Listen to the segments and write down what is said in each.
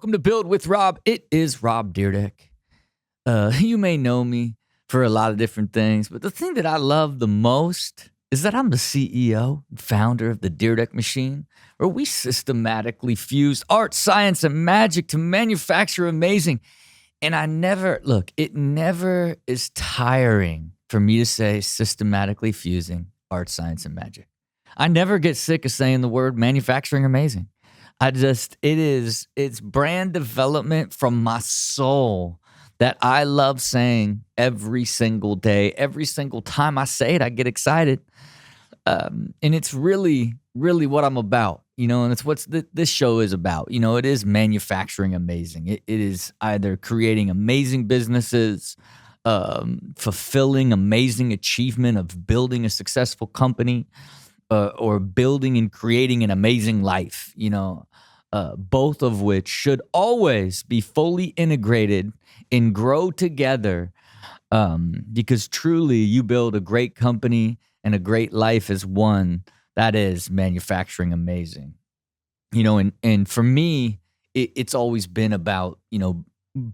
welcome to Build with Rob. It is Rob Dyrdek. You may know me for a lot of different things, but the thing that I love the most is that I'm the CEO and founder of the Dyrdek machine, where we systematically fuse art, science, and magic to manufacture amazing. And it never is tiring for me to say systematically fusing art, science, and magic. I never get sick of saying the word manufacturing amazing. It's brand development from my soul that I love saying every single day. Every single time I say it, I get excited. And it's really, really what I'm about, and it's what this show is about. It is manufacturing amazing. It is either creating amazing businesses, fulfilling amazing achievement of building a successful company, or building and creating an amazing life, both of which should always be fully integrated and grow together, because truly you build a great company and a great life as one. That is manufacturing amazing. And for me, it's always been about,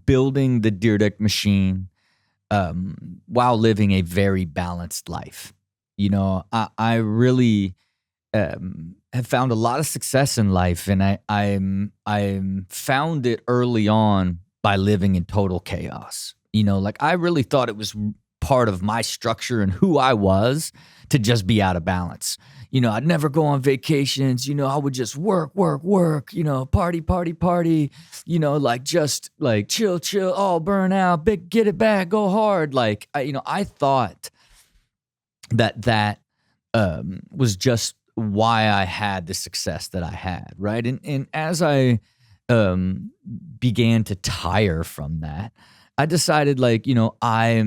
building the Dyrdek machine while living a very balanced life. I really have found a lot of success in life, and I found it early on by living in total chaos. I really thought it was part of my structure and who I was to just be out of balance. I'd never go on vacations. I would just work, party, just chill, all burn out, get it back, go hard. I thought that was just why I had the success that I had, right? And as I began to tire from that, I decided I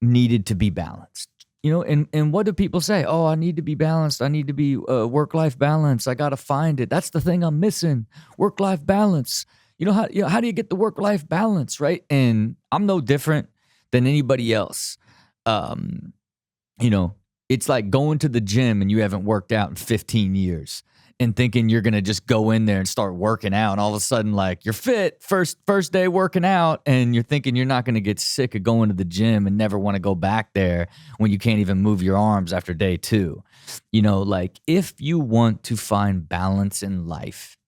needed to be balanced. And what do people say? Oh, I need to be balanced. I need to be work-life balance. I got to find it. That's the thing I'm missing, work-life balance. How do you get the work-life balance, right? And I'm no different than anybody else. It's like going to the gym and you haven't worked out in 15 years and thinking you're going to just go in there and start working out. And all of a sudden, you're fit first day working out, and you're thinking you're not going to get sick of going to the gym and never want to go back there when you can't even move your arms after day 2. If you want to find balance in life,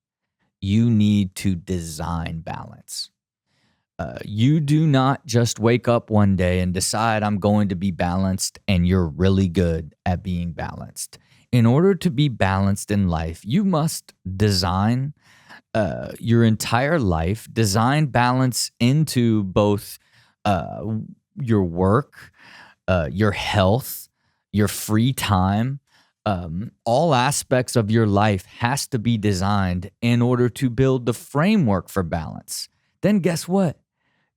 you need to design balance. You do not just wake up one day and decide I'm going to be balanced, and you're really good at being balanced. In order to be balanced in life, you must design your entire life, design balance into both your work, your health, your free time. All aspects of your life has to be designed in order to build the framework for balance. Then guess what?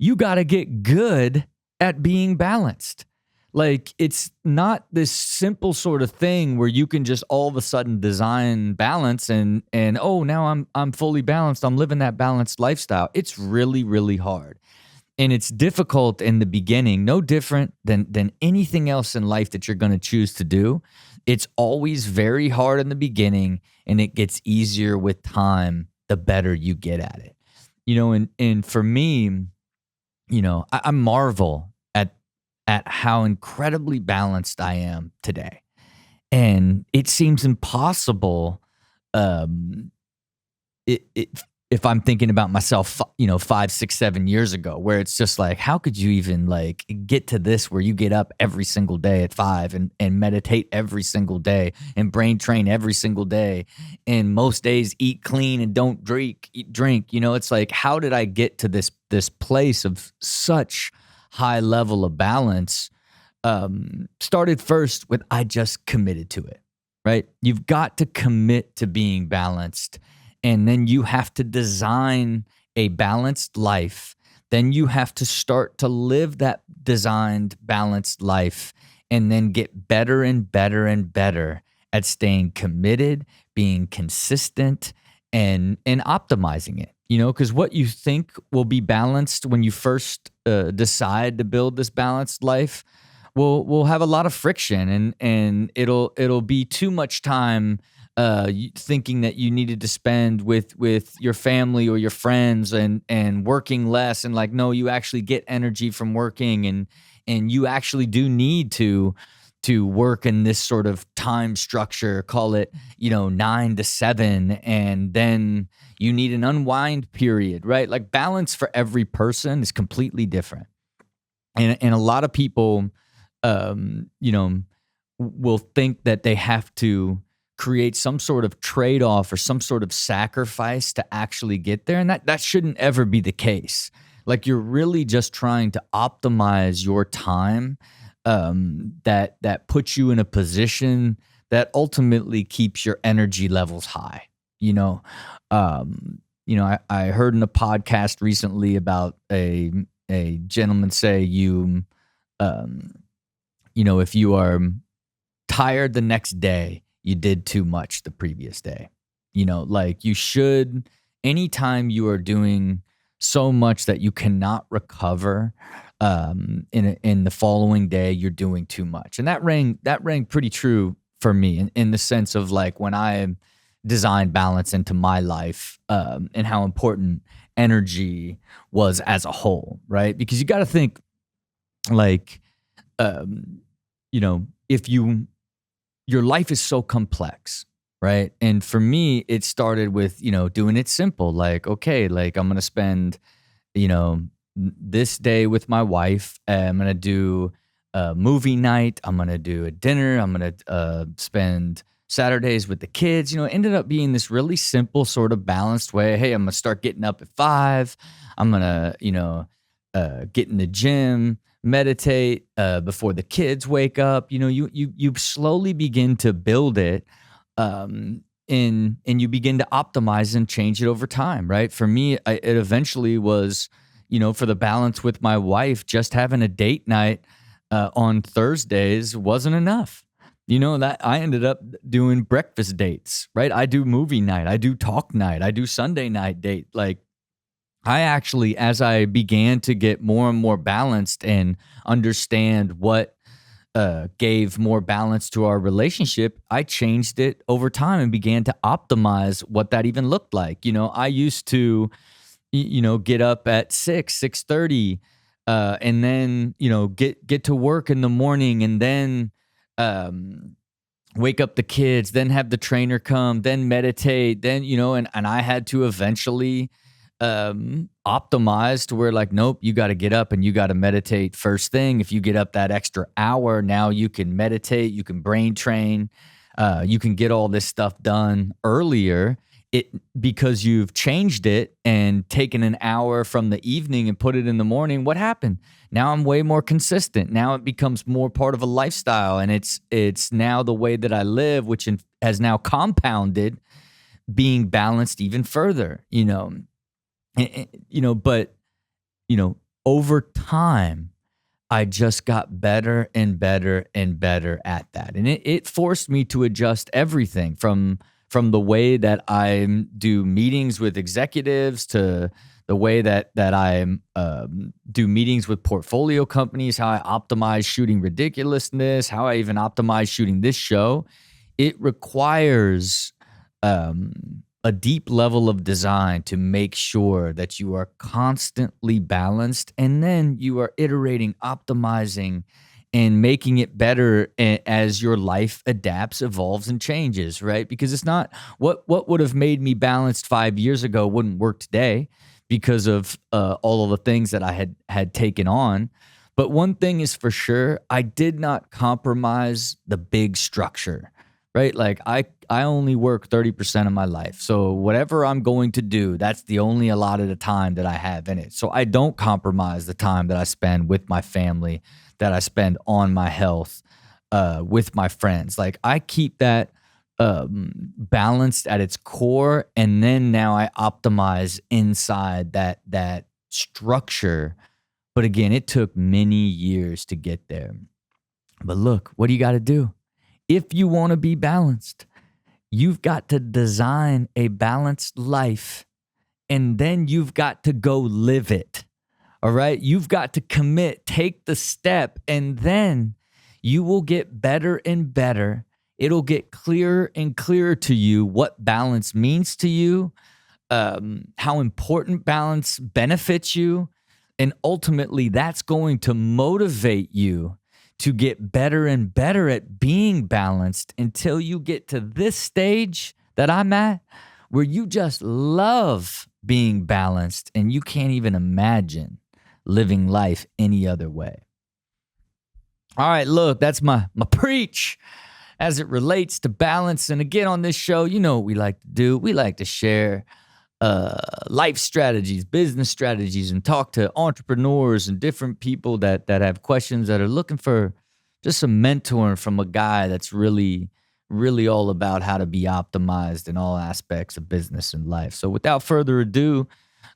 You got to get good at being balanced. It's not this simple sort of thing where you can just all of a sudden design balance and now I'm fully balanced. I'm living that balanced lifestyle. It's really, really hard. And it's difficult in the beginning, no different than anything else in life that you're going to choose to do. It's always very hard in the beginning, and it gets easier with time the better you get at it. And for me, I marvel at how incredibly balanced I am today. And it seems impossible if I'm thinking about myself, 5, 6, 7 years ago, where it's just how could you even get to this where you get up every single day at 5 and meditate every single day and brain train every single day, and most days eat clean and don't drink. It's how did I get to this place of such high level of balance? Started first with I just committed to it, right? You've got to commit to being balanced, and then you have to design a balanced life. Then you have to start to live that designed balanced life, and then get better and better and better at staying committed, being consistent, and optimizing it. Because what you think will be balanced when you first decide to build this balanced life will have a lot of friction, and it'll be too much time thinking that you needed to spend with your family or your friends, and working less, and like, no, you actually get energy from working, and you actually do need to work in this sort of time structure, call it, 9 to 7, and then you need an unwind period, right? Like, balance for every person is completely different. And a lot of people, um, you know, will think that they have to create some sort of trade-off or some sort of sacrifice to actually get there, and that shouldn't ever be the case. Like, you're really just trying to optimize your time, that puts you in a position that ultimately keeps your energy levels high. You know, I heard in a podcast recently about a gentleman say, um, if you are tired the next day, you did too much the previous day. Like, you should, anytime you are doing so much that you cannot recover, in the following day, you're doing too much. And that rang pretty true for me, in the sense of, like, when I designed balance into my life, and how important energy was as a whole, right? Because you got to think, like, um, if your life is so complex, right? And for me, it started with, doing it simple. Like, okay, like, I'm going to spend, you know, this day with my wife. I'm going to do a movie night. I'm going to do a dinner. I'm going to spend Saturdays with the kids. It ended up being this really simple, sort of balanced way. Hey, I'm going to start getting up at 5. I'm going to, get in the gym, meditate before the kids wake up. You slowly begin to build it, and you begin to optimize and change it over time, right? For me, it eventually was, for the balance with my wife, just having a date night on Thursdays wasn't enough. That I ended up doing breakfast dates, right? I do movie night, I do talk night, I do Sunday night date. Like, I actually, as I began to get more and more balanced and understand what gave more balance to our relationship, I changed it over time and began to optimize what that even looked like. I used to, get up at 6:30, and then, get to work in the morning, and then wake up the kids, then have the trainer come, then meditate, then, and I had to eventually optimize to where, like, nope, you got to get up and you got to meditate first thing. If you get up that extra hour, now you can meditate, you can brain train, you can get all this stuff done earlier. Because you've changed it and taken an hour from the evening and put it in the morning. What happened? Now I'm way more consistent. Now it becomes more part of a lifestyle, and it's now the way that I live, which has now compounded being balanced even further. But over time, I just got better and better and better at that, and it forced me to adjust everything from the way that I do meetings with executives to the way that I do meetings with portfolio companies, how I optimize shooting ridiculousness, how I even optimize shooting this show. It requires a deep level of design to make sure that you are constantly balanced, and then you are iterating, optimizing, and making it better as your life adapts, evolves, and changes, right? Because it's not what would have made me balanced 5 years ago wouldn't work today because of all of the things that I had taken on. But one thing is for sure, I did not compromise the big structure, right? Like, I only work 30% of my life. So whatever I'm going to do, that's the only allotted time that I have in it. So I don't compromise the time that I spend with my family, that I spend on my health, with my friends. Like, I keep that balanced at its core, and then now I optimize inside that structure. But again, it took many years to get there. But look, what do you got to do? If you want to be balanced, you've got to design a balanced life, and then you've got to go live it. All right. You've got to commit, take the step, and then you will get better and better it'll get clearer and clearer to you what balance means to you, how important balance benefits you. And ultimately, that's going to motivate you to get better and better at being balanced until you get to this stage that I'm at, where you just love being balanced and you can't even imagine living life any other way. All right, look, that's my preach as it relates to balance. And again, on this show, you know what we like to do. We like to share life strategies, business strategies, and talk to entrepreneurs and different people that have questions, that are looking for just some mentoring from a guy that's really all about how to be optimized in all aspects of business and life. So without further ado,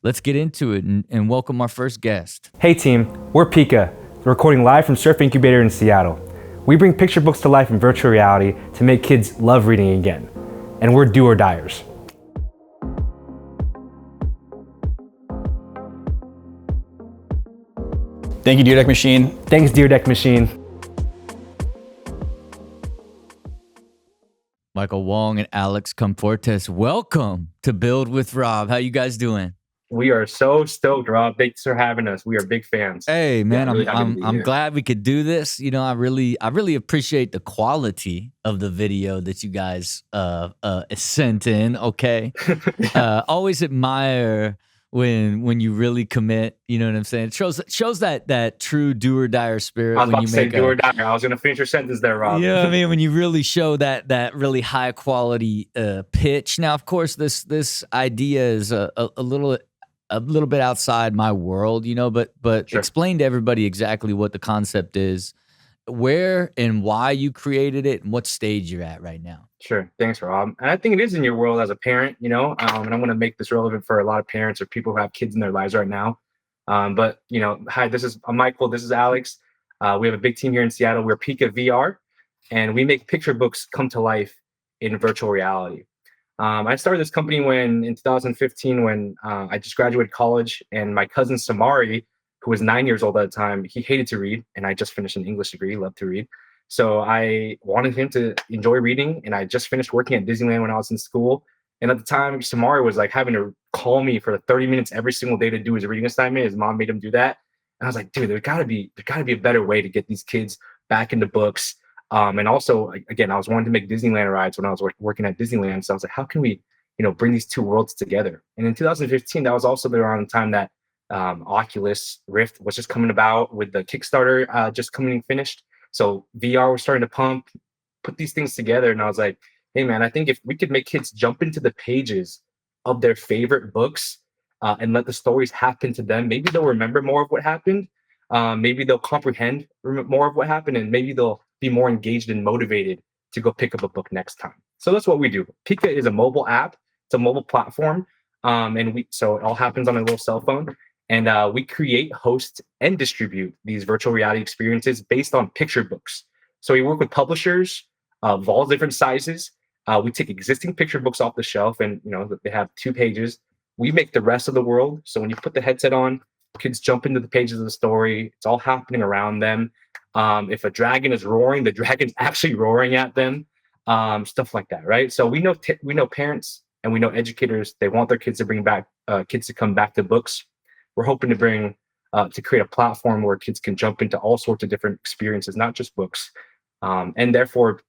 let's get into it and welcome our first guest. Hey team, we're Peeka, recording live from Surf Incubator in Seattle. We bring picture books to life in virtual reality to make kids love reading again. And we're do or diers. Thank you, Dyrdek Machine. Thanks, Dyrdek Machine. Michael Wong and Alex Comfortes, welcome to Build with Rob. How you guys doing? We are so stoked, Rob. Thanks for having us. We are big fans. Hey man, really I'm glad we could do this. You know, I really appreciate the quality of the video that you guys sent in. Okay, always admire when you really commit. You know what I'm saying? It shows that true do or die spirit. I was when about you to say make do or die. I was going to finish your sentence there, Rob. You know what I mean? When you really show that really high quality pitch. Now, of course, this idea is a little bit outside my world, you know, but Sure. Explain to everybody exactly what the concept is, where and why you created it, and what stage you're at right now. Sure. Thanks, Rob. And I think it is in your world as a parent, you know, and I'm going to make this relevant for a lot of parents or people who have kids in their lives right now. But, you know, hi, this is Michael. This is Alex. We have a big team here in Seattle. We're Peeka VR, and we make picture books come to life in virtual reality. I started this company in 2015 when I just graduated college, and my cousin Samari, who was 9 years old at the time, he hated to read, and I just finished an English degree, loved to read. So I wanted him to enjoy reading, and I just finished working at Disneyland when I was in school. And at the time, Samari was like having to call me for 30 minutes every single day to do his reading assignment. His mom made him do that. And I was like, dude, there gotta be a better way to get these kids back into books. And also, again, I was wanting to make Disneyland rides when I was working at Disneyland. So I was like, how can we, you know, bring these two worlds together? And in 2015, that was also around the time that Oculus Rift was just coming about with the Kickstarter just coming finished. So VR was starting to put these things together. And I was like, hey, man, I think if we could make kids jump into the pages of their favorite books and let the stories happen to them, maybe they'll remember more of what happened. Maybe they'll comprehend more of what happened, and maybe they'll be more engaged and motivated to go pick up a book next time. So that's what we do. Peeka is a mobile app. It's a mobile platform. So it all happens on a little cell phone. And we create, host, and distribute these virtual reality experiences based on picture books. So we work with publishers of all different sizes. We take existing picture books off the shelf, and you know they have 2 pages. We make the rest of the world. So when you put the headset on, kids jump into the pages of the story. It's all happening around them. If a dragon is roaring, the dragon's actually roaring at them. Stuff like that, right? So we know parents and we know educators. They want their kids to come back to books. We're hoping to create a platform where kids can jump into all sorts of different experiences, not just books, and therefore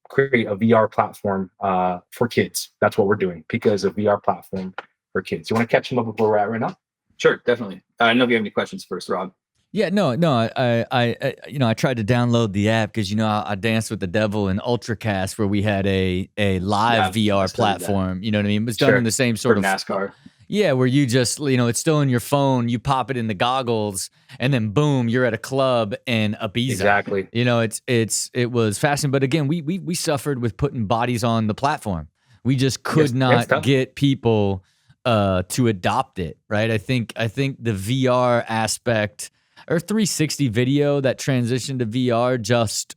create a VR platform for kids. That's what we're doing. Peeka is a VR platform for kids. You want to catch them up with where we're at right now? Sure, definitely. I don't know if you have any questions first, Rob. Yeah, no. I tried to download the app because I danced with the devil in Ultracast, where we had a live VR platform. You know what I mean? It was done in the same sort for of NASCAR. Yeah, where you just it's still in your phone. You pop it in the goggles, and then boom, you're at a club in Ibiza. Exactly. It was fascinating. But again, we suffered with putting bodies on the platform. We just could not get people to adopt it. Right? I think the VR aspect or 360 video that transitioned to VR just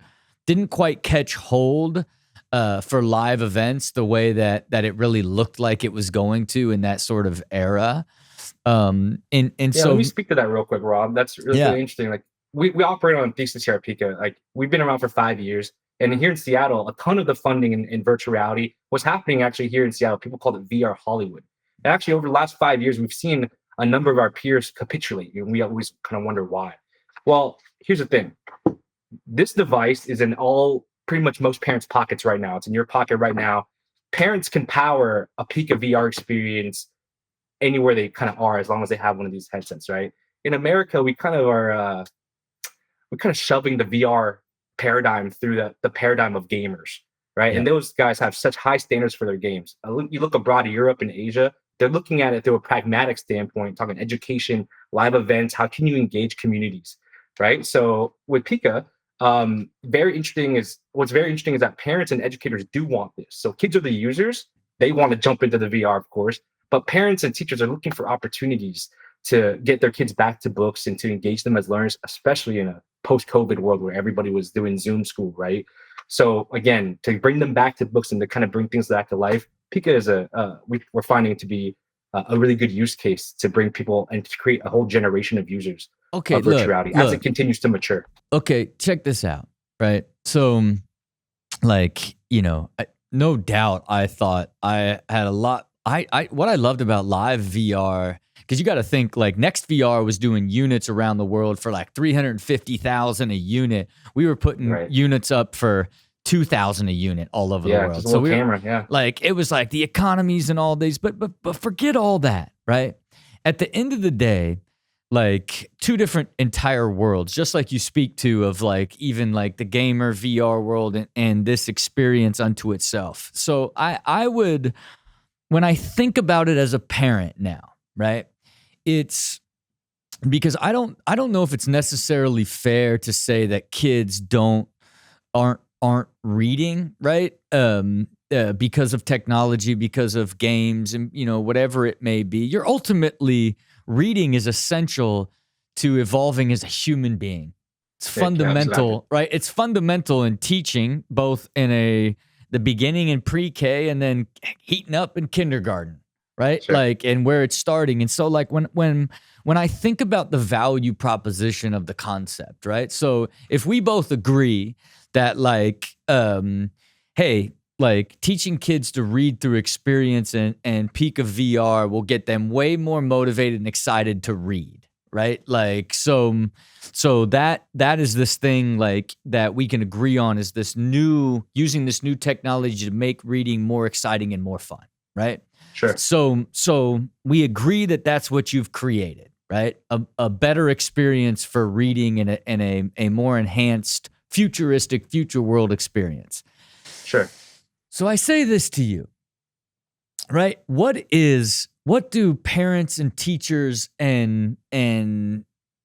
didn't quite catch hold for live events the way that it really looked like it was going to in that sort of era. So let me speak to that real quick, Rob. That's really interesting. Like we operate on a thesis here at Peeka. Like we've been around for 5 years. And here in Seattle, a ton of the funding in virtual reality was happening actually here in Seattle. People called it VR Hollywood. And actually, over the last 5 years, we've seen a number of our peers capitulate, and we always kind of wonder why. Well, here's the thing. This device is in pretty much most parents' pockets right now. It's in your pocket right now. Parents can power a Peeka VR experience anywhere they kind of are, as long as they have one of these headsets, right? In America, we kind of are we're kind of shoving the VR paradigm through the paradigm of gamers, right? Yeah. And those guys have such high standards for their games. You look abroad to Europe and Asia, they're looking at it through a pragmatic standpoint, talking education, live events, how can you engage communities, right? So with Peeka, what's very interesting is that parents and educators do want this. So kids are the users, they want to jump into the VR, of course, but parents and teachers are looking for opportunities to get their kids back to books and to engage them as learners, especially in a post-COVID world where everybody was doing Zoom school, right? So again, to bring them back to books and to kind of bring things back to life, Peeka is we're finding it to be a really good use case to bring people and to create a whole generation of users of virtual reality as it continues to mature. Okay, check this out, right? So, like, no doubt I thought I had a lot. What I loved about live VR, because you got to think, like, Next VR was doing units around the world for like 350,000 a unit. We were putting units up for 2,000 a unit all over the world. Just a little camera, like, it was like the economies and all these, but forget all that, right? At the end of the day, like, two different entire worlds, just like you speak to, of like even like the gamer VR world and this experience unto itself. So I would, when I think about it as a parent now, right? It's because I don't know if it's necessarily fair to say that kids aren't reading, right? Because of technology, because of games, and whatever it may be. You're ultimately, reading is essential to evolving as a human being. It's fundamental, right? It's fundamental in teaching, both in the beginning in pre-K and then heating up in kindergarten, right? Sure. Like, and where it's starting. And so, like, when I think about the value proposition of the concept, right? So if we both agree that, like, hey, like, teaching kids to read through experience and Peeka VR will get them way more motivated and excited to read, right? Like, so that is this thing, like, that we can agree on is using this new technology to make reading more exciting and more fun, right? Sure. So we agree that that's what you've created, right? A better experience for reading and a more enhanced, futuristic, future world experience. Sure. So I say this to you, right? What do parents and teachers and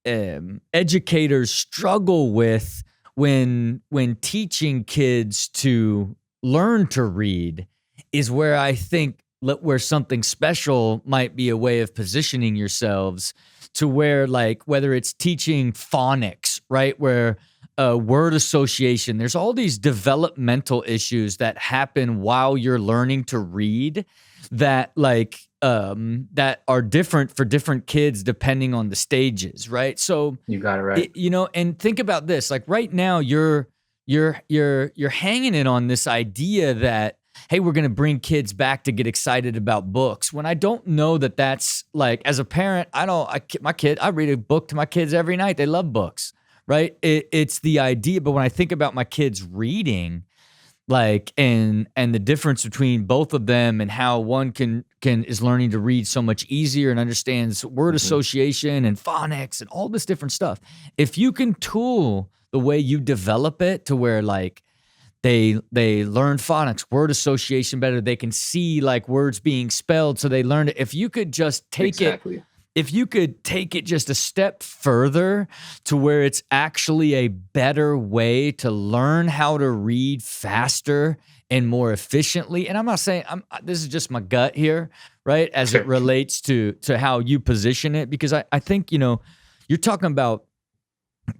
educators struggle with when teaching kids to learn to read is where I think where something special might be a way of positioning yourselves to where, like, whether it's teaching phonics, right? Where word association, there's all these developmental issues that happen while you're learning to read that, like, that are different for different kids depending on the stages, right? So you got it right. And think about this, like, right now you're hanging it on this idea that, hey, we're going to bring kids back to get excited about books, when I don't know that that's, like, as a parent, I read a book to my kids every night. They love books, right? It's the idea. But when I think about my kids reading, like, and the difference between both of them and how one is learning to read so much easier and understands word association and phonics and all this different stuff. If you can tool the way you develop it to where, like, they learn phonics, word association better, they can see, like, words being spelled, so they learn it. If you could just take it just a step further to where it's actually a better way to learn how to read faster and more efficiently. And I'm not saying, this is just my gut here, right? As it relates to how you position it, because I think, you're talking about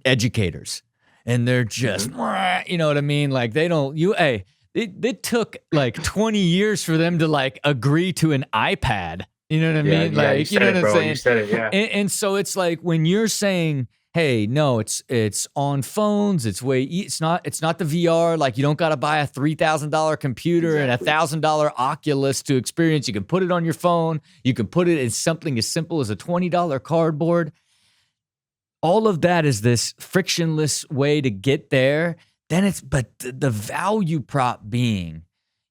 educators and they're just, you know what I mean? Like, it took like 20 years for them to, like, agree to an iPad. You know what I mean? Yeah, like, you know what I'm saying? You said it, yeah. And so it's like, when you're saying, hey, no, it's on phones. It's not the VR. Like, you don't got to buy a $3,000 computer and a $1,000 Oculus to experience. You can put it on your phone. You can put it in something as simple as a $20 cardboard. All of that is this frictionless way to get there. But the value prop being,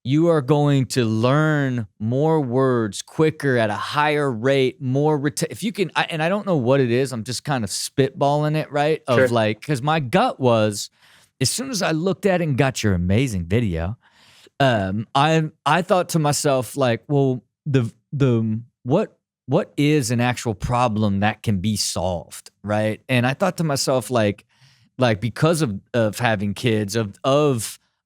you are going to learn more words quicker at a higher rate, if you can, and I don't know what it is, I'm just kind of spitballing it, right? Of like, because my gut was, as soon as I looked at it and got your amazing video, I thought to myself, like, well, what is an actual problem that can be solved, right? And I thought to myself, like because of having kids,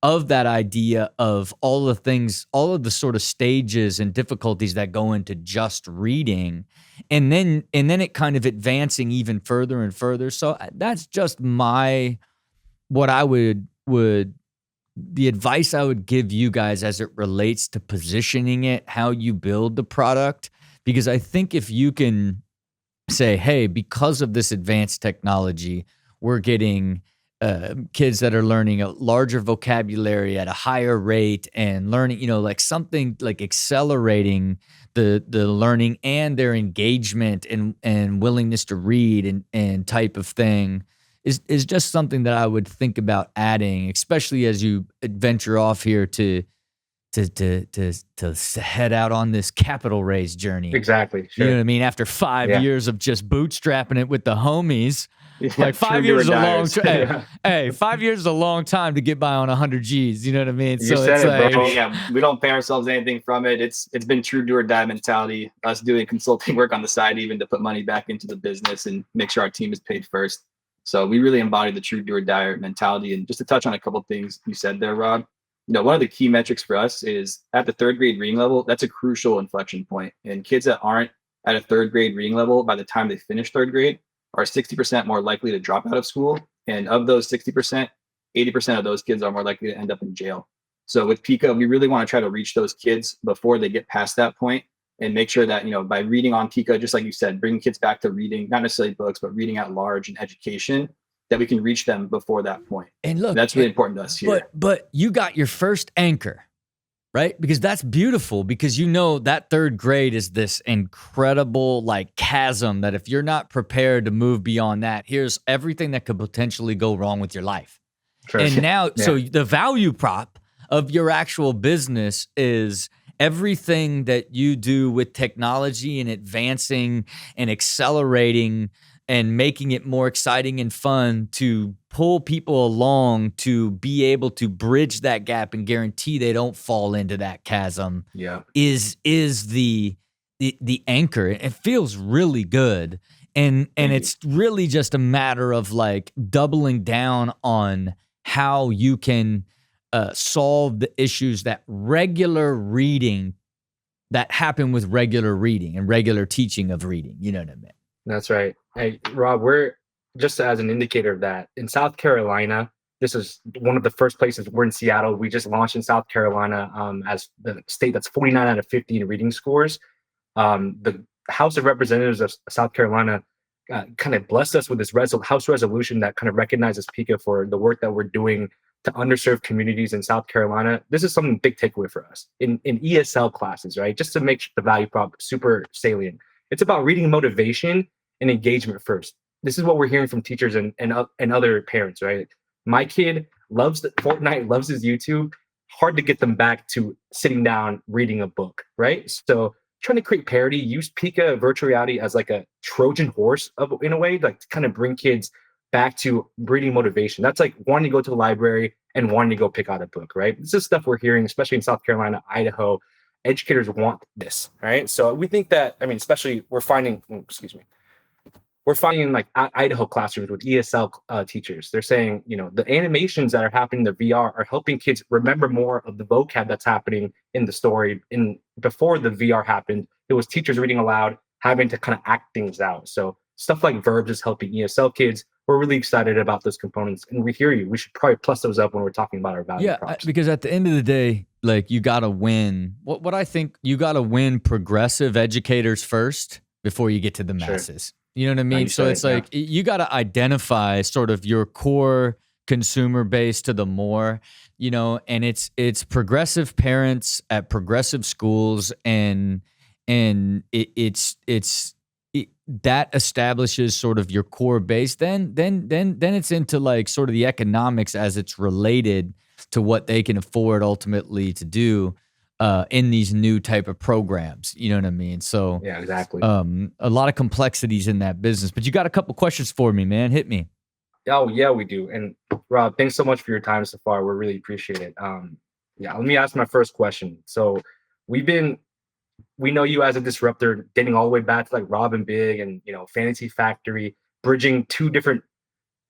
of that idea of all the things, all of the sort of stages and difficulties that go into just reading, and then it kind of advancing even further and further. So that's just what I would the advice I would give you guys as it relates to positioning it, how you build the product. Because I think if you can say, hey, because of this advanced technology, we're getting kids that are learning a larger vocabulary at a higher rate and learning, like something like accelerating the learning and their engagement and willingness to read and type of thing is just something that I would think about adding, especially as you venture off here to head out on this capital raise journey. Exactly. Sure. You know what I mean? After 5 years of just bootstrapping it with the homies, like 5 true years is a long dyers. time. Hey, 5 years is a long time to get by on 100 G's. You know what I mean? You said it, bro. Yeah, we don't pay ourselves anything from it. It's been true do or die mentality. Us doing consulting work on the side, even to put money back into the business and make sure our team is paid first. So we really embody the true do or die mentality. And just to touch on a couple of things you said there, Rob, one of the key metrics for us is at the third grade reading level. That's a crucial inflection point. And kids that aren't at a third grade reading level by the time they finish third grade are 60% more likely to drop out of school. And of those 60%, 80% of those kids are more likely to end up in jail. So with Peeka, we really want to try to reach those kids before they get past that point and make sure that, by reading on Peeka, just like you said, bringing kids back to reading, not necessarily books, but reading at large and education, that we can reach them before that point. And look, that's really important to us here. But you got your first anchor, right? Because that's beautiful, because that third grade is this incredible like chasm that if you're not prepared to move beyond that, here's everything that could potentially go wrong with your life. Sure. And now, so the value prop of your actual business is everything that you do with technology and advancing and accelerating and making it more exciting and fun to pull people along to be able to bridge that gap and guarantee they don't fall into that chasm. Yeah, is the anchor. It feels really good, and it's really just a matter of like doubling down on how you can solve the issues that happen with regular reading and regular teaching of reading. You know what I mean? That's right. Hey, Rob, we're just as an indicator of that. In South Carolina, this is one of the first places. We're in Seattle. We just launched in South Carolina as the state that's 49 out of 50 in reading scores. The House of Representatives of South Carolina kind of blessed us with this House resolution that kind of recognizes Peeka for the work that we're doing to underserved communities in South Carolina. This is something big takeaway for us in ESL classes, right? Just to make the value prop super salient. It's about reading motivation and engagement first. This is what we're hearing from teachers and other parents, right? My kid loves Fortnite, loves his YouTube. Hard to get them back to sitting down, reading a book, right? So trying to create parity, use Peeka virtual reality as like a Trojan horse in a way, like to kind of bring kids back to reading motivation. That's like wanting to go to the library and wanting to go pick out a book, right? This is stuff we're hearing, especially in South Carolina, Idaho. Educators want this, right? So we think that, especially we're finding like Idaho classrooms with ESL teachers. They're saying, the animations that are happening in the VR are helping kids remember more of the vocab that's happening in the story. Before the VR happened, it was teachers reading aloud, having to kind of act things out. So stuff like verbs is helping ESL kids. We're really excited about those components, and we hear you. We should probably plus those up when we're talking about our value props. Because at the end of the day, like, you got to win. What I think, you got to win progressive educators first before you get to the masses. Sure. You know what I mean? So it's like you got to identify sort of your core consumer base to the more, you know, and it's progressive parents at progressive schools, and that establishes sort of your core base. Then it's into like sort of the economics as it's related to what they can afford ultimately to do in these new type of programs. You know what I mean? So Yeah, exactly. a lot of complexities in that business. But you got a couple questions for me, man. Hit me. Oh yeah, we do. And Rob, thanks so much for your time so far. We really appreciate it. Yeah, let me ask my first question. So we've been we know you as a disruptor, getting all the way back to like Rob and Big and Fantasy Factory, bridging two different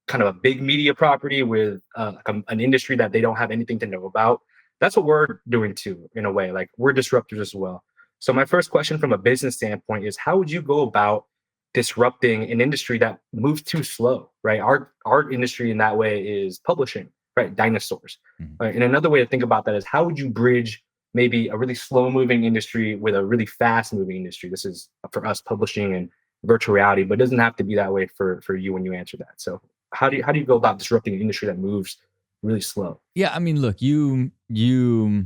kind of a big media property with an industry that they don't have anything to know about. That's what we're doing too, in a way. Like we're disruptors as well. So my first question from a business standpoint is, how would you go about disrupting an industry that moves too slow, right? Our industry in that way is publishing, right? Dinosaurs. Right? And another way to think about that is, how would you bridge maybe a really slow moving industry with a really fast moving industry? This is for us publishing and virtual reality, but it doesn't have to be that way for you when you answer that. So how do you go about disrupting an industry that moves really slow? Yeah, I mean, look, you're in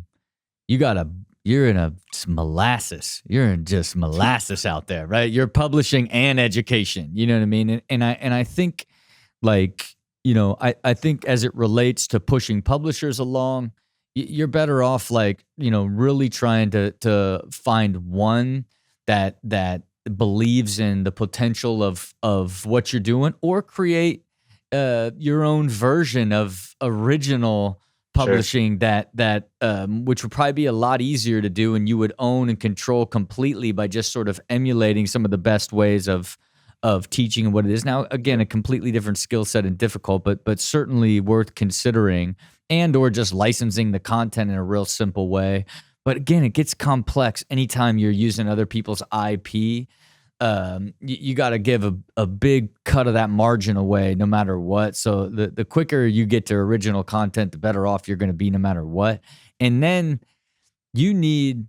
a molasses. You're in just molasses out there, right? You're publishing and education. You know what I mean? And I think like, I think as it relates to pushing publishers along, you're better off like, really trying to find one that believes in the potential of what you're doing, or create your own version of original publishing that which would probably be a lot easier to do, and you would own and control completely by just sort of emulating some of the best ways of teaching and what it is. Now, again, a completely different skill set and difficult, but certainly worth considering, and or just licensing the content in a real simple way. But again, it gets complex anytime you're using other people's IP. You got to give a big cut of that margin away no matter what. So the quicker you get to original content, the better off you're going to be no matter what. And then you need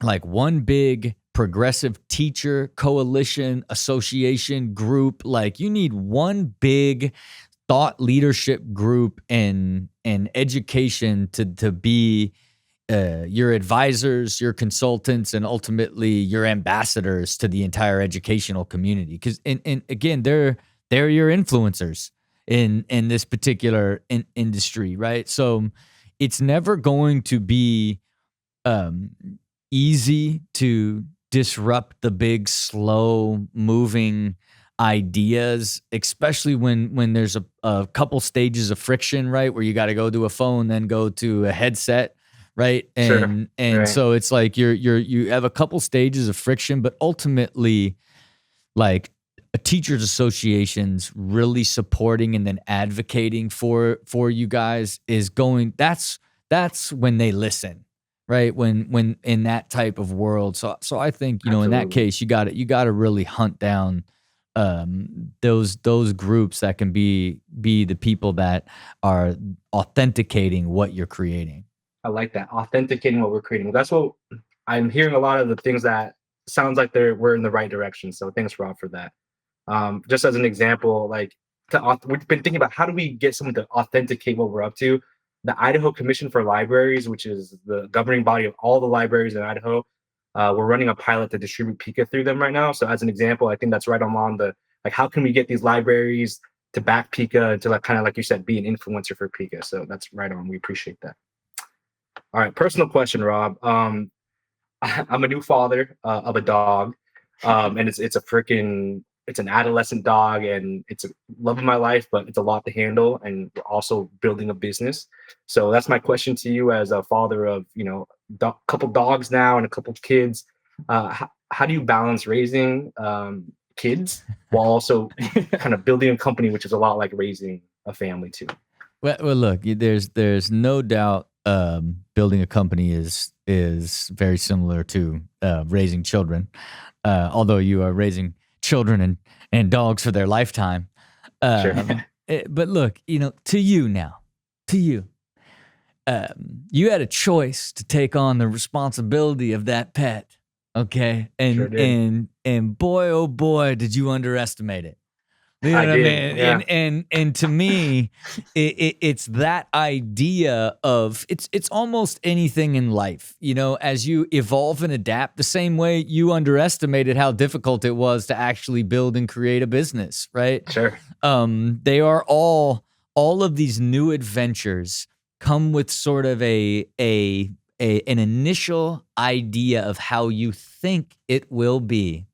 like one big progressive teacher coalition, association, group. Like you need one big thought leadership group and education to be your advisors, your consultants, and ultimately your ambassadors to the entire educational community. Because, and again, they're your influencers in this particular industry, right? So it's never going to be easy to disrupt the big, slow moving ideas, especially when there's a couple stages of friction, right? Where you got to go to a phone, then go to a headset. Right. And Right. So it's like you have a couple stages of friction, but ultimately like a teachers association's really supporting and then advocating for you guys is going, that's when they listen, right? When in that type of world. So I think, in that case, you got to really hunt down those groups that can be the people that are authenticating what you're creating. I like that. Authenticating what we're creating. That's what I'm hearing. A lot of the things that sounds like we're in the right direction. So thanks, Rob, for that. Just as an example, like we've been thinking about how do we get someone to authenticate what we're up to. The Idaho Commission for Libraries, which is the governing body of all the libraries in Idaho, we're running a pilot to distribute Peeka through them right now. So as an example, I think that's right along the like, how can we get these libraries to back Peeka and to like kind of like you said, be an influencer for Peeka. So that's right on. We appreciate that. All right, personal question, Rob. I'm a new father of a dog, and it's an adolescent dog, and it's a love of my life, but it's a lot to handle, and we're also building a business. So that's my question to you as a father of a couple dogs now and a couple kids. How do you balance raising kids while also kind of building a company, which is a lot like raising a family too? Well, look, there's no doubt building a company is very similar to raising children, although you are raising children and dogs for their lifetime. Sure. But look, to you, you had a choice to take on the responsibility of that pet, Okay. Sure did. And boy, oh boy, did you underestimate it. You know I what I did. mean? Yeah. And to me, it's that idea of it's almost anything in life. You know, as you evolve and adapt, the same way you underestimated how difficult it was to actually build and create a business, right? Sure. They are all of these new adventures come with sort of an initial idea of how you think it will be.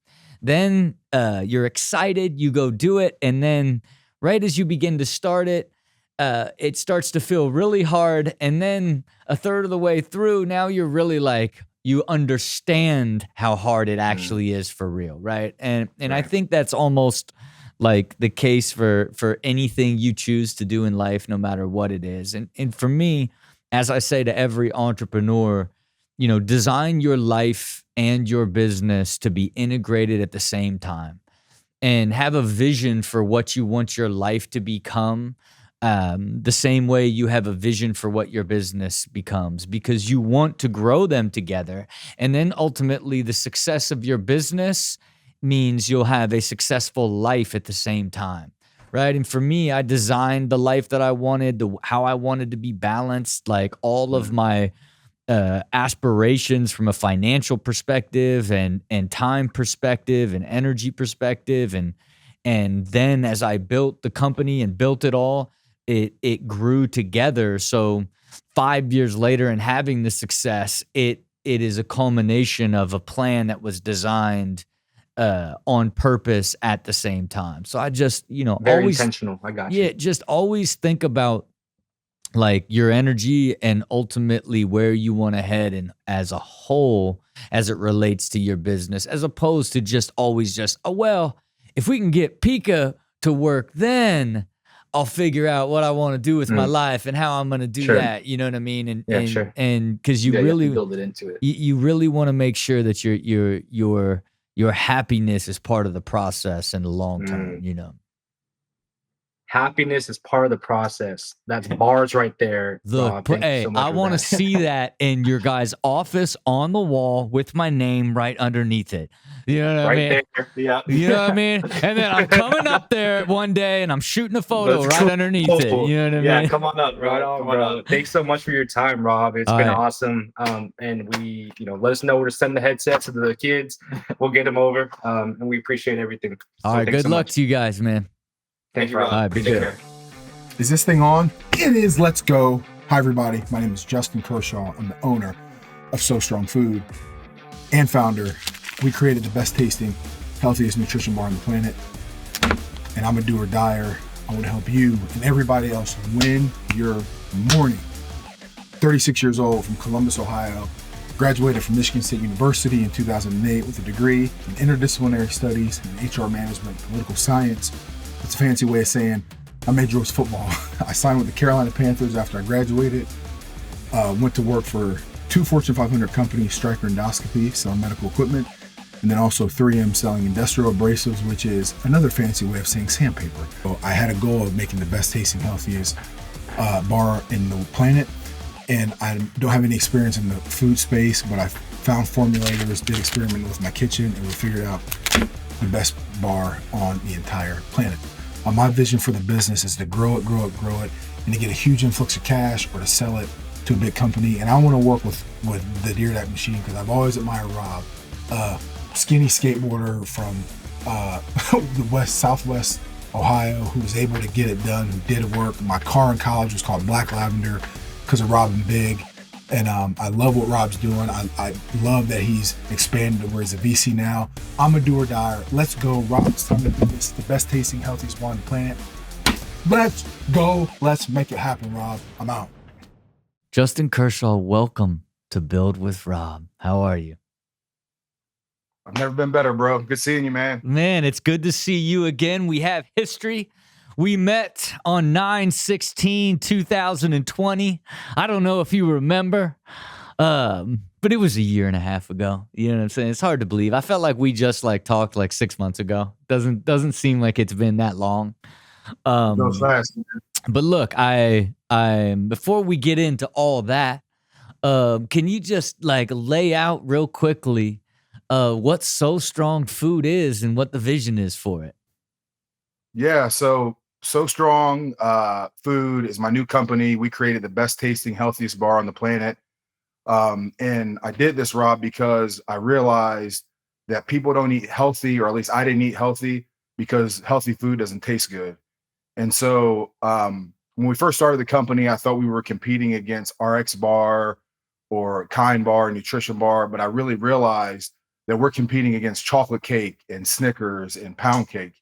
Then you're excited, you go do it, and then right as you begin to start it, it starts to feel really hard. And then a third of the way through, now you're really like, you understand how hard it actually is for real, right? And I Right. think that's almost like the case for anything you choose to do in life, no matter what it is. And for me, as I say to every entrepreneur, you know, design your life and your business to be integrated at the same time, and have a vision for what you want your life to become, the same way you have a vision for what your business becomes, because you want to grow them together. And then ultimately, the success of your business means you'll have a successful life at the same time. Right. And for me, I designed the life that I wanted, how I wanted to be balanced, like all of my aspirations from a financial perspective and time perspective and energy perspective. And then as I built the company and built it all, it grew together. So 5 years later and having the success, it is a culmination of a plan that was designed on purpose at the same time. So I just, you know, Very always, intentional. I got you. just always think about like your energy and ultimately where you want to head and as a whole as it relates to your business, as opposed to just always just, oh, well, if we can get Peeka to work, then I'll figure out what I want to do with my life and how I'm going to do Sure. that. You know what I mean? And Yeah, sure. and because you Yeah, you have really to build it into it. you really want to make sure that your happiness is part of the process in the long term, you know. Happiness is part of the process. That's bars right there, Look, Rob. Thank you hey, so much I for want to that. see that in your guys' office on the wall with my name right underneath it. You know what I Right mean? there. Yeah. You know what I mean? And then I'm coming up there one day and I'm shooting a photo Let's right go. underneath it. You know what I Yeah, mean? come on up, bro. Right on, Come on bro. up. Thanks so much for your time, Rob. It's All been right. awesome. And we, let us know where to send the headsets to the kids. We'll get them over. And we appreciate everything. All So right. thanks Good so luck much. to you guys, man. Thanks, you, Rob. Rob. All right, be Appreciate good. it. Is this thing on? It is. Let's go. Hi, everybody. My name is Justin Kershaw. I'm the owner of So Strong Food and founder. We created the best tasting, healthiest nutrition bar on the planet. And I'm a do or dyer. I want to help you and everybody else win your morning. 36 years old, from Columbus, Ohio. Graduated from Michigan State University in 2008 with a degree in interdisciplinary studies in HR management, political science. It's a fancy way of saying I majored was football. I signed with the Carolina Panthers after I graduated. Went to work for 2 Fortune 500 companies, Stryker Endoscopy, selling medical equipment, and then also 3M selling industrial abrasives, which is another fancy way of saying sandpaper. So I had a goal of making the best tasting, healthiest bar in the planet. And I don't have any experience in the food space, but I found formulators, did experiment with my kitchen, and we figured out the best bar on the entire planet. My vision for the business is to grow it, and to get a huge influx of cash or to sell it to a big company. And I want to work with the Dyrdek machine because I've always admired Rob, skinny skateboarder from the Southwest Ohio, who was able to get it done, who did work. My car in college was called Black Lavender because of Rob and Big. And I love what Rob's doing. I love that he's expanded to where he's a VC now. I'm a do or die. Let's go, Rob. It's time to do this. The best tasting, healthiest bar on the planet. Let's go. Let's make it happen, Rob. I'm out. Justin Kershaw, welcome to Build with Rob. How are you? I've never been better, bro. Good seeing you, man. Man, it's good to see you again. We have history. We met on 9/16/2020. I don't know if you remember, but it was a year and a half ago. You know what I'm saying? It's hard to believe. I felt like we just talked 6 months ago. Doesn't seem like it's been that long. No fast. But look, I before we get into all that, can you just lay out real quickly what So Strong Food is and what the vision is for it. Yeah, so strong food is my new company. We created the best tasting, healthiest bar on the planet. And I did this, Rob, because I realized that people don't eat healthy, or at least I didn't eat healthy because healthy food doesn't taste good. And so when we first started the company, I thought we were competing against RX Bar or Kind Bar, Nutrition Bar, but I really realized that we're competing against chocolate cake and Snickers and pound cake,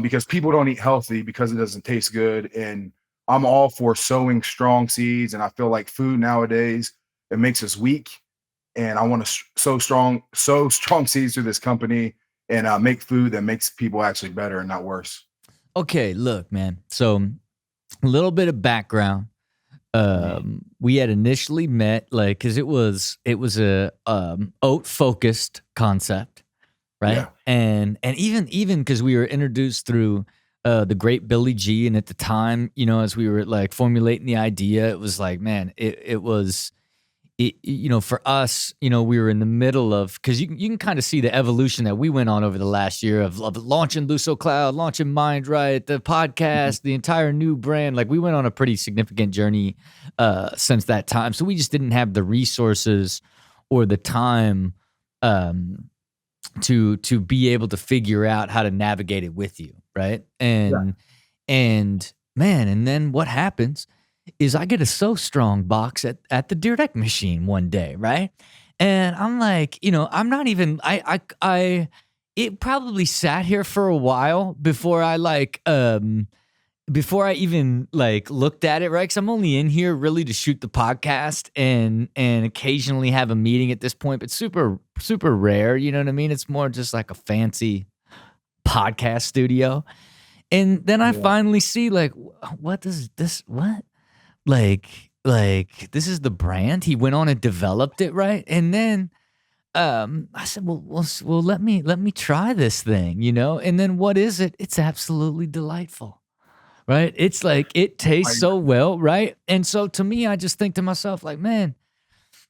because people don't eat healthy because it doesn't taste good. And I'm all for sowing strong seeds. And I feel like food nowadays, it makes us weak. And I want to sow strong seeds through this company and make food that makes people actually better and not worse. Okay, look, man. So a little bit of background. We had initially met because it was a oat focused concept, right? Yeah. And even because we were introduced through the great Billy G, and at the time, as we were like formulating the idea, it was like, man, it was. For us, we were in the middle of, because you can kind of see the evolution that we went on over the last year of launching Luso Cloud, launching Mind Right, the podcast, the entire new brand. Like we went on a pretty significant journey since that time. So we just didn't have the resources or the time to be able to figure out how to navigate it with you, right? And man, and then what happens is I get a So Strong box at the Dyrdek machine one day, right? And I'm like, I'm not even, it probably sat here for a while before I even looked at it, right? Because I'm only in here really to shoot the podcast and occasionally have a meeting at this point, but super, super rare, you know what I mean? It's more just like a fancy podcast studio. And then I finally see what this is the brand. He went on and developed it, right? And then I said, well, let me try this thing, And then what is it? It's absolutely delightful, right? It's like it tastes so well, right? And so to me, I just think to myself, like, man,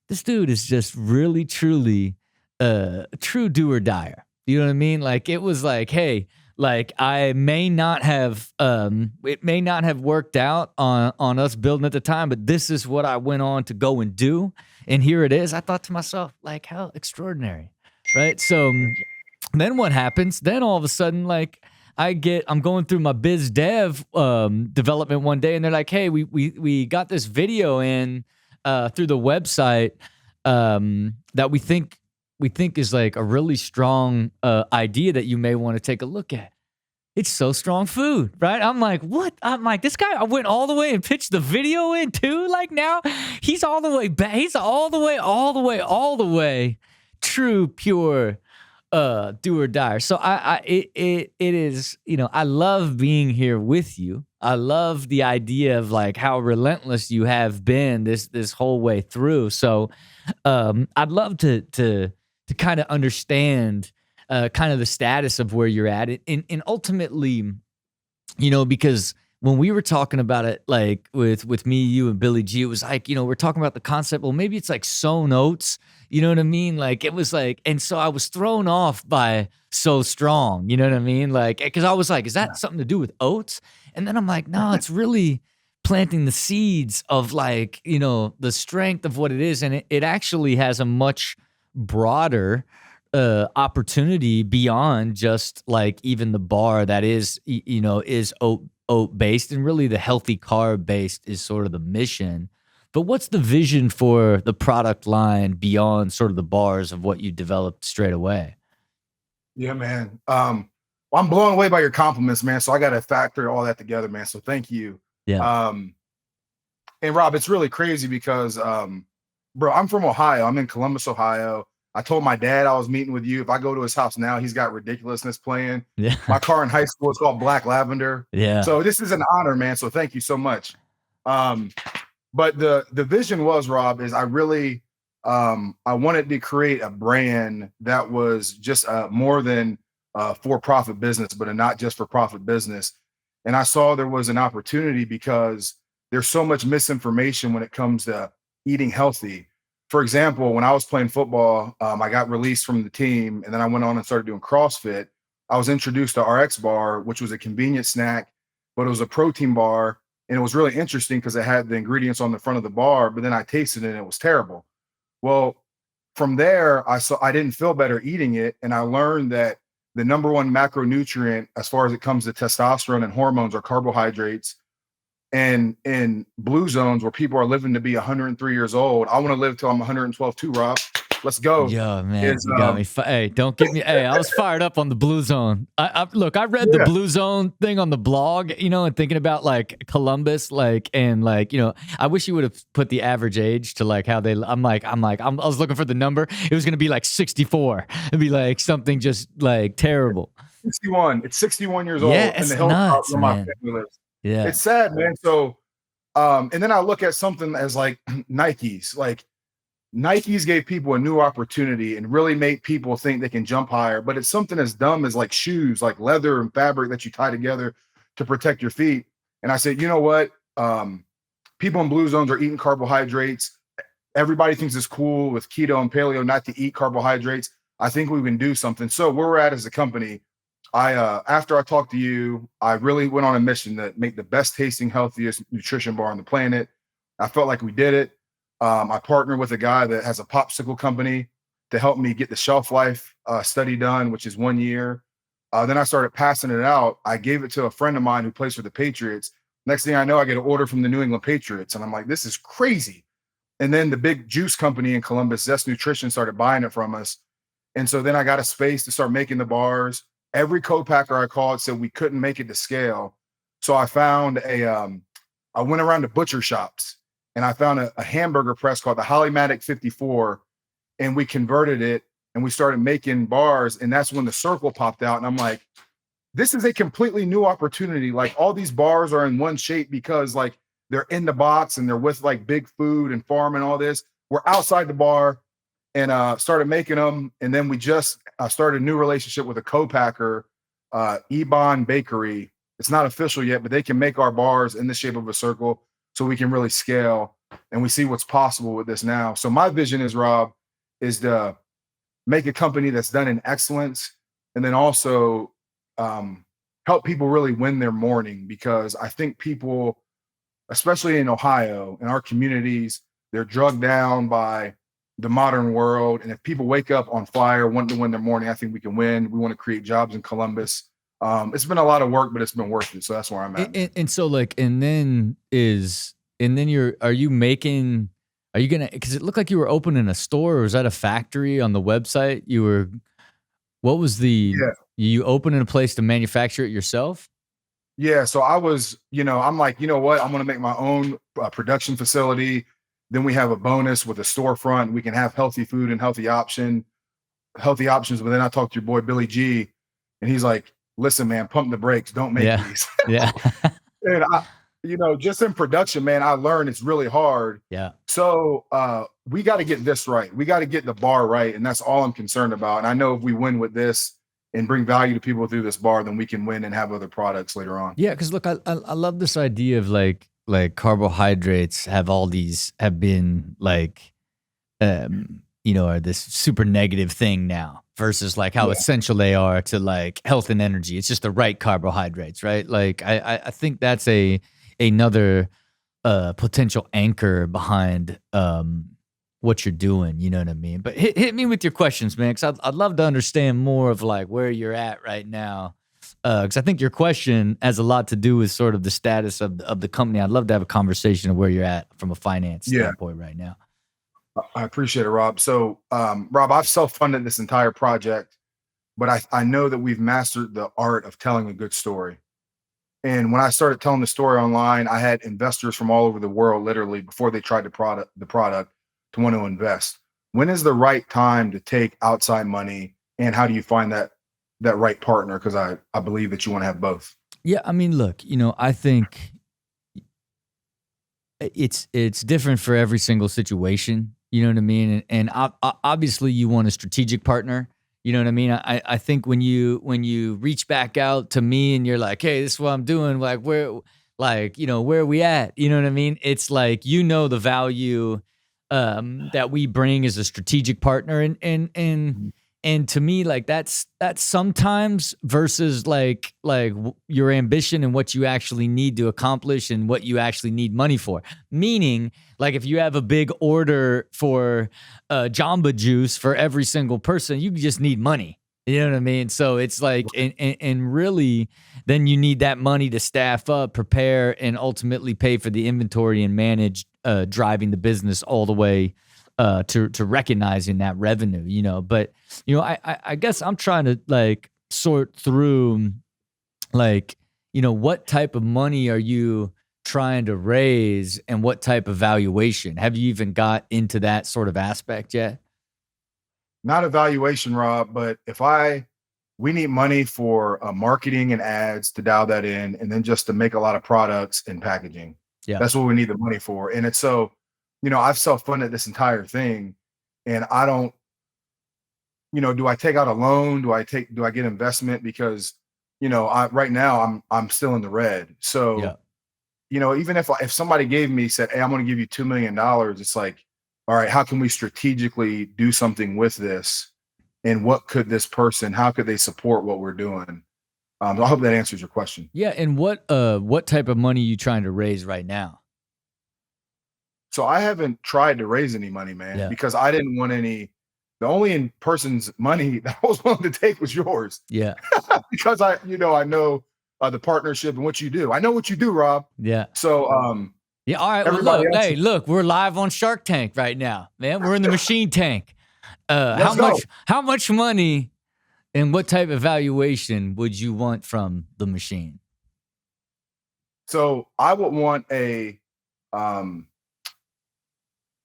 this dude is just really, truly a true do or dyer. You know what I mean? Like it was like, hey. Like I may not have, it may not have worked out on us building at the time, but this is what I went on to go and do, and here it is. I thought to myself, like, how extraordinary, right? So then what happens? Then all of a sudden, I'm going through my biz dev development one day, and they're like, hey, we got this video in through the website that we think is like a really strong idea that you may want to take a look at. It's So Strong Food, right? I'm like, what? I'm like, this guy, I went all the way and pitched the video in too. Like now he's all the way back. He's all the way true, pure do or die. So it is, I love being here with you. I love the idea of like how relentless you have been this whole way through. So I'd love to kind of understand kind of the status of where you're at. And ultimately, because when we were talking about it, like with me, you and Billy G, it was like, we're talking about the concept. Well, maybe it's like sown oats, you know what I mean? Like it was like, and so I was thrown off by So Strong, you know what I mean? Like, because I was like, is that something to do with oats? And then I'm like, no, it's really planting the seeds of like, the strength of what it is. And it actually has a much broader opportunity beyond just like even the bar that is, is oat based, and really the healthy carb based is sort of the mission. But what's the vision for the product line beyond sort of the bars of what you developed straight away? Yeah, man. Well, I'm blown away by your compliments, man. So I got to factor all that together, man. So thank you. Yeah. And Rob, it's really crazy because, bro, I'm from Ohio. I'm in Columbus, Ohio. I told my dad I was meeting with you. If I go to his house now, he's got Ridiculousness playing. Yeah. My car in high school is called Black Lavender. Yeah. So this is an honor, man. So thank you so much. But the vision was, Rob, is I really I wanted to create a brand that was just more than for-profit business, but a not just for-profit business. And I saw there was an opportunity because there's so much misinformation when it comes to eating healthy. for example, when I was playing football, I got released from the team, and then I went on and started doing CrossFit. I was introduced to RX Bar, which was a convenient snack, but it was a protein bar, and it was really interesting because it had the ingredients on the front of the bar. But then I tasted it, and it was terrible. Well, from there, I didn't feel better eating it, and I learned that the number one macronutrient, as far as it comes to testosterone and hormones, are carbohydrates. And in blue zones where people are living to be 103 years old, I want to live till I'm 112 too, Rob. Let's go. Yo, man, Is, you got me. Hey, don't get me. Hey, I was fired up on the Blue Zone. Look, I read the Yeah. Blue Zone thing on the blog, and thinking about like Columbus, and I wish you would have put the average age to like how they. I was looking for the number. It was gonna be like 64. It'd be like something just like terrible. 61. It's 61 years old. Yeah, and it's the hilltop nuts, where my man. family lives. Yeah, It's sad, man. So, and then I look at something as like Nikes. Like Nikes gave people a new opportunity and really made people think they can jump higher. But it's something as dumb as like shoes, like leather and fabric that you tie together to protect your feet. And I said, you know what? People in blue zones are eating carbohydrates. Everybody thinks it's cool with keto and paleo not to eat carbohydrates. I think we can do something. So where we're at as a company, after I talked to you, I really went on a mission to make the best tasting, healthiest nutrition bar on the planet. I felt like we did it. I partnered with a guy that has a popsicle company to help me get the shelf life study done, which is 1 year. Then I started passing it out. I gave it to a friend of mine who plays for the Patriots. Next thing I know, I get an order from the New England Patriots. And I'm like, this is crazy. And then the big juice company in Columbus, Zest Nutrition, started buying it from us. And so then I got a space to start making the bars. Every co-packer I called said we couldn't make it to scale. So I found I went around to butcher shops and I found a hamburger press called the Hollymatic 54, and we converted it and we started making bars. And that's when the circle popped out. And I'm like, this is a completely new opportunity. Like all these bars are in one shape because like they're in the box and they're with like big food and farm and all this. We're outside the bar and started making them. And then we just started a new relationship with a co-packer, Ebon Bakery. It's not official yet, but they can make our bars in the shape of a circle so we can really scale. And we see what's possible with this now. So my vision is, Rob, is to make a company that's done in excellence and then also help people really win their morning, because I think people, especially in Ohio, in our communities, they're drugged down by the modern world. And if people wake up on fire, wanting to win their morning, I think we can win. We want to create jobs in Columbus. It's been a lot of work, but it's been worth it. So that's where I'm at. and so like, are you gonna? Because it looked like you were opening a store, or was that a factory on the website? What was the? Yeah. You opening a place to manufacture it yourself? Yeah. So I was, I'm like, you know what? I'm going to make my own production facility. Then we have a bonus with a storefront. We can have healthy food and healthy options. But then I talked to your boy, Billy G, and he's like, listen, man, pump the brakes. Don't make these. Yeah. And just in production, man, I learned it's really hard. Yeah. So we got to get this right. We got to get the bar right. And that's all I'm concerned about. And I know if we win with this and bring value to people through this bar, then we can win and have other products later on. Yeah. Cause look, I love this idea of like carbohydrates have been like, are this super negative thing now versus like how essential they are to like health and energy. It's just the right carbohydrates, right? Like I think that's another potential anchor behind what you're doing. You know what I mean? But hit me with your questions, man, because I'd love to understand more of like where you're at right now. Because I think your question has a lot to do with sort of the status of the company. I'd love to have a conversation of where you're at from a finance standpoint right now. I appreciate it, Rob. So, Rob, I've self-funded this entire project, but I know that we've mastered the art of telling a good story. And when I started telling the story online, I had investors from all over the world, literally, before they tried the product to want to invest. When is the right time to take outside money, and how do you find that right partner? Because I believe that you want to have both. Yeah, I mean, look, I think it's different for every single situation. You know what I mean? And obviously you want a strategic partner. You know what I mean? I think when you reach back out to me and you're like, hey, this is what I'm doing, like where are we at? You know what I mean? It's like, the value that we bring as a strategic partner, and to me, like that's sometimes versus like your ambition and what you actually need to accomplish and what you actually need money for. Meaning, like if you have a big order for Jamba Juice for every single person, you just need money. You know what I mean? So it's like, and really, then you need that money to staff up, prepare, and ultimately pay for the inventory and manage driving the business all the way to recognizing that revenue, you know. But, you know, I guess I'm trying to like sort through like, you know, what type of money are you trying to raise and what type of valuation? Have you even got into that sort of aspect yet? Not a valuation, Rob, but we need money for marketing and ads to dial that in, and then just to make a lot of products and packaging. Yeah. That's what we need the money for. And it's so, you know, I've self-funded this entire thing, and I don't, you know, do I take out a loan? Do I get investment? Because, you know, right now I'm still in the red. So, Yeah. you know, even if somebody said, hey, I'm going to give you $2 million, it's like, all right, how can we strategically do something with this? And what could this person, how could they support what we're doing? I hope that answers your question. Yeah. And what type of money are you trying to raise right now? So I haven't tried to raise any money, man, because I didn't want any. The only person's money that I was willing to take was yours. Yeah. Because I know the partnership and what you do. I know what you do, Rob. Yeah. So, yeah. All right. Well, look, we're live on Shark Tank right now, man. We're in the machine tank. How much money and what type of valuation would you want from the machine? So I would want a, no,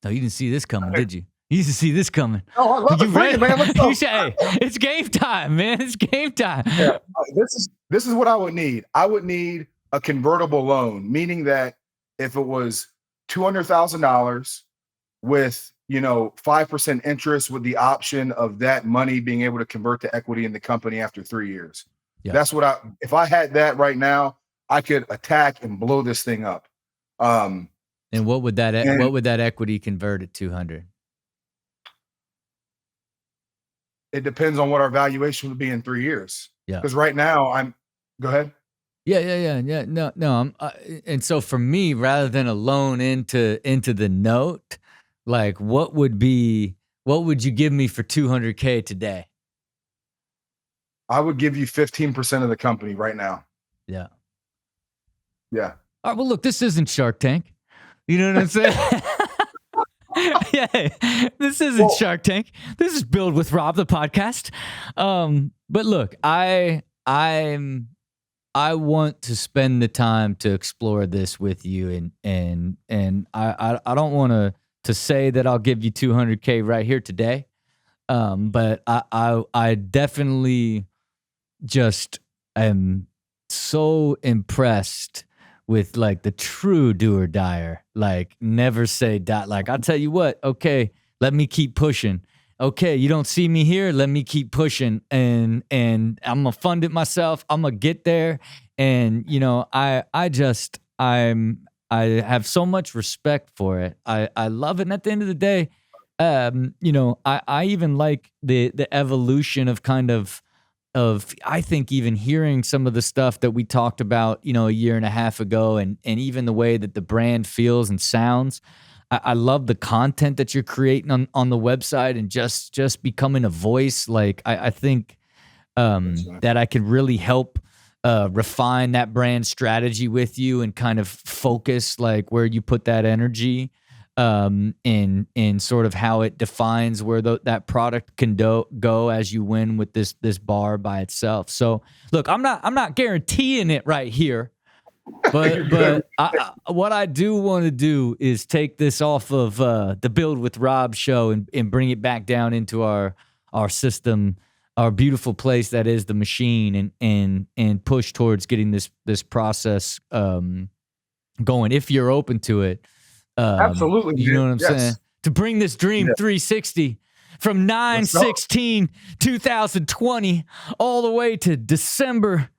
you didn't see this coming, did you? You didn't see this coming. Oh, I love it, man. Let's go. You say, it's game time, man. It's game time. Yeah. This is what I would need. I would need a convertible loan, meaning that if it was $200,000 with, you know, 5% interest with the option of that money being able to convert to equity in the company after 3 years. Yeah. That's what if I had that right now, I could attack and blow this thing up. And what would that equity convert at 200? It depends on what our valuation would be in 3 years. Yeah. Because right now go ahead. Yeah. No. And so for me, rather than a loan into the note, like what would you give me for 200K today? I would give you 15% of the company right now. Yeah. Yeah. All right. Well, look, this isn't Shark Tank. You know what I'm saying? Yeah, this isn't Shark Tank. This is Build with Rob, the podcast. But look, I want to spend the time to explore this with you, and I don't want to say that I'll give you 200K right here today. But I definitely just am so impressed with like the true do or dyer, like never say die. Like I'll tell you what, okay, let me keep pushing. Okay, you don't see me here, let me keep pushing, and I'm gonna fund it myself. I'm gonna get there, and you know, I have so much respect for it. I love it, and at the end of the day, you know, I even like the evolution of kind of I think even hearing some of the stuff that we talked about, you know, a year and a half ago, and even the way that the brand feels and sounds. I love the content that you're creating on the website, and just becoming a voice. Like I think that I could really help refine that brand strategy with you and kind of focus like where you put that energy. In sort of how it defines where that product can go as you win with this bar by itself. So look, I'm not guaranteeing it right here, but what I do want to do is take this off of the Build with Rob show and bring it back down into our system, our beautiful place that is the machine, and push towards getting this process going if you're open to it. Absolutely. You know what I'm saying? To bring this Dream 360 from 9/16/2020 all the way to December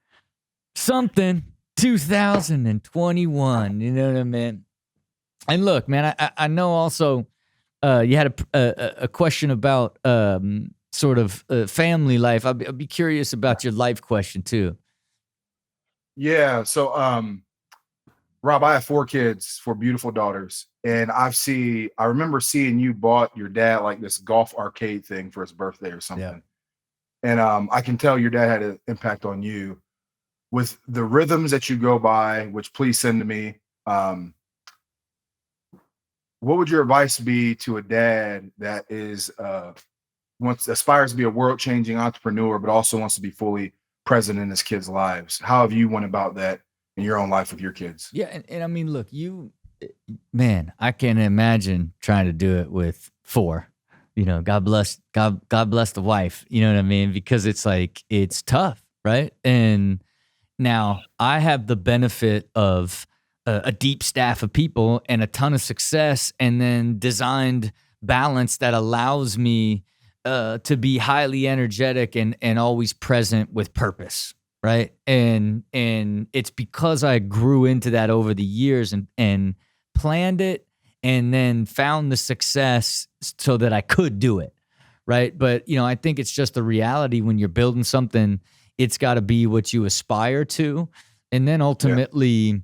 something 2021. You know what I mean? And look, man, I know also you had a question about sort of family life. I'd be curious about your life question too. Yeah. So, Rob, I have 4 kids, 4 beautiful daughters, and I remember seeing you bought your dad like this golf arcade thing for his birthday or something. And I can tell your dad had an impact on you with the rhythms that you go by, which please send to me. What would your advice be to a dad that is aspires to be a world-changing entrepreneur, but also wants to be fully present in his kids' lives? How have you went about that in your own life with your kids? Yeah, and I mean, look, man, I can't imagine trying to do it with 4. God bless the wife. You know what I mean? Because it's like it's tough, right? And now I have the benefit of a deep staff of people and a ton of success, and then designed balance that allows me to be highly energetic and always present with purpose, right? And it's because I grew into that over the years and planned it, and then found the success so that I could do it, right? But I think it's just the reality when you're building something, it's got to be what you aspire to, and then ultimately.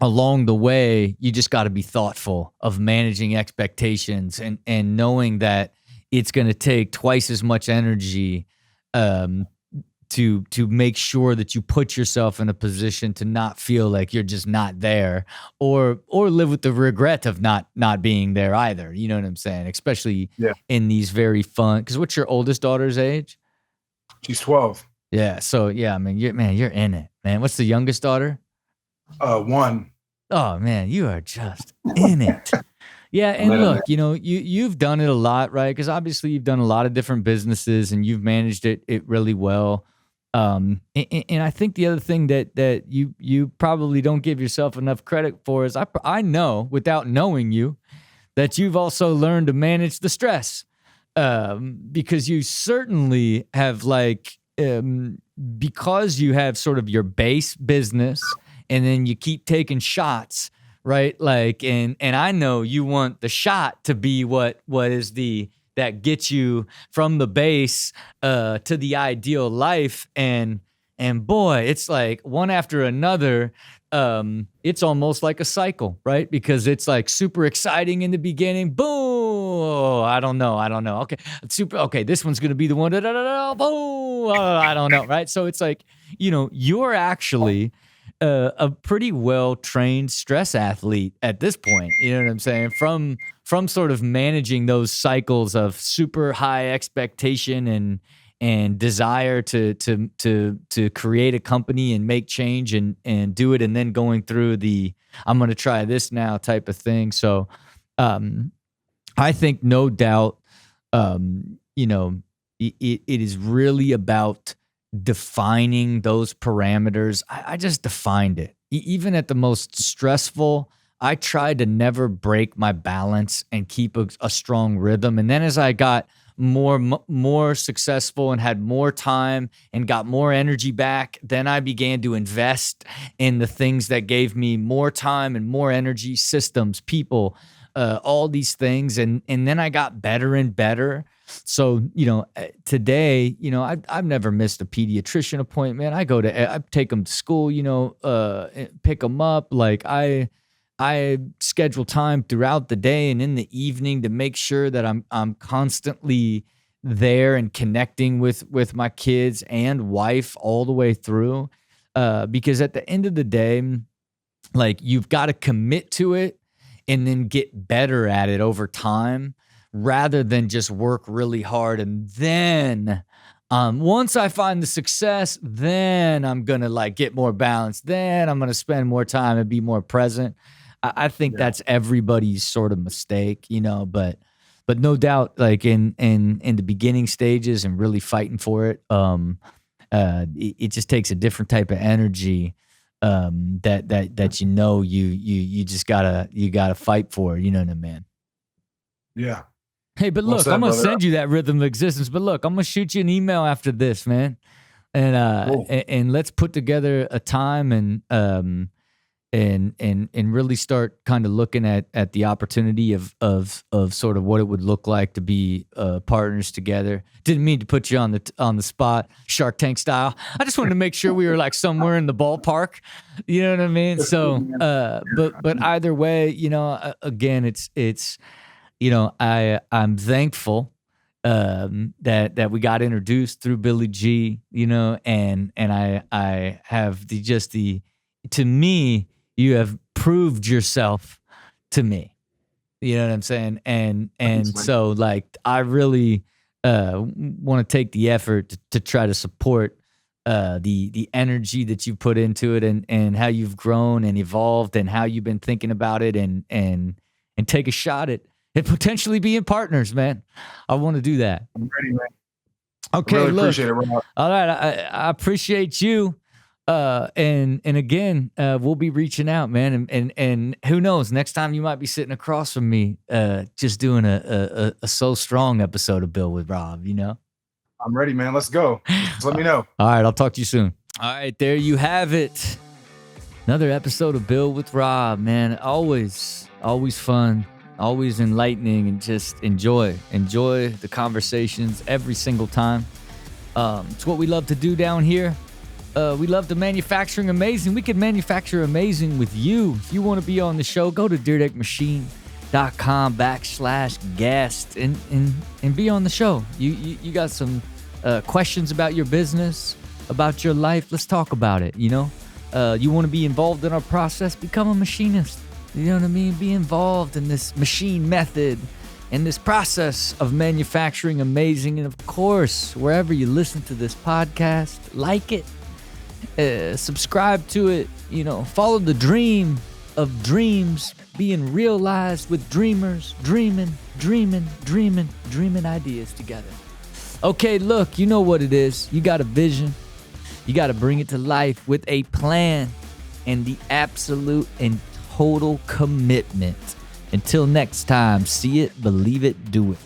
Along the way, you just got to be thoughtful of managing expectations and knowing that it's going to take twice as much energy to make sure that you put yourself in a position to not feel like you're just not there, or live with the regret of not being there either. You know what I'm saying? Especially in these very fun. Because what's your oldest daughter's age? She's 12. Yeah. So yeah, I mean, you're in it, man. What's the youngest daughter? 1. Oh man, you are just in it. Yeah, and look, you've done it a lot, right? Because obviously you've done a lot of different businesses and you've managed it really well. And I think the other thing that you probably don't give yourself enough credit for is I know without knowing you that you've also learned to manage the stress, because you certainly have because you have sort of your base business and then you keep taking shots, right? And I know you want the shot to be what is that gets you from the base to the ideal life. And boy, it's like one after another. It's almost like a cycle, right? Because it's like super exciting in the beginning. Boom. I don't know. Okay. Okay. This one's going to be the one. Boom. I don't know. Right. So it's like, you're actually a pretty well-trained stress athlete at this point. You know what I'm saying? From sort of managing those cycles of super high expectation and desire to create a company and make change and do it, and then going through the I'm going to try this now type of thing. So I think no doubt, it is really about defining those parameters. I just defined it. Even at the most stressful, I tried to never break my balance and keep a strong rhythm. And then as I got more successful and had more time and got more energy back, then I began to invest in the things that gave me more time and more energy, systems, people, all these things. And then I got better and better. So, today, I've never missed a pediatrician appointment. I take them to school, pick them up. Like I schedule time throughout the day and in the evening to make sure that I'm constantly there and connecting with my kids and wife all the way through. Because at the end of the day, like you've got to commit to it and then get better at it over time, rather than just work really hard and then once I find the success, then I'm gonna get more balance. Then I'm gonna spend more time and be more present. I think that's everybody's sort of mistake, but no doubt, like in the beginning stages and really fighting for it, it just takes a different type of energy that you just gotta fight for, man. Yeah. Hey, but Well look, said, I'm gonna brother. send you that rhythm of existence. But look, I'm gonna shoot you an email after this, man, and Cool. and let's put together a time and and really start kind of looking at the opportunity of sort of what it would look like to be partners together. Didn't mean to put you on the spot, Shark Tank style. I just wanted to make sure we were like somewhere in the ballpark. You know what I mean? So, but either way, you know, again, it's you know, I'm thankful that we got introduced through Billy G, you know, and I have to me, you have proved yourself to me. You know what I'm saying? And so like I really want to take the effort to try to support the energy that you put into it and how you've grown and evolved and how you've been thinking about it and take a shot at potentially being partners, man. I want to do that. I'm ready, man. Okay, I really look. appreciate it, Rob. All right, I appreciate you. And again, we'll be reaching out, man. And who knows, next time you might be sitting across from me, just doing a So Strong episode of Bill with Rob, you know? I'm ready, man. Let's go. Just let me know. All right, I'll talk to you soon. All right, there you have it. Another episode of Bill with Rob, man. Always fun, always enlightening, and just enjoy the conversations every single time. It's what we love to do down here. We love the manufacturing amazing. We can manufacture amazing with you. If you want to be on the show, go to dyrdekmachine.com/guest and be on the show. You got some questions about your business, about your life. Let's talk about it. You know, you want to be involved in our process, become a machinist. You know what I mean? Be involved in this machine method and this process of manufacturing amazing. And of course, wherever you listen to this podcast, like it. Subscribe to it, you know, follow the dream of dreams being realized with dreamers, dreaming ideas together. Okay, look, you know what it is. You got a vision. You got to bring it to life with a plan and the absolute and total commitment. Until next time, see it, believe it, do it.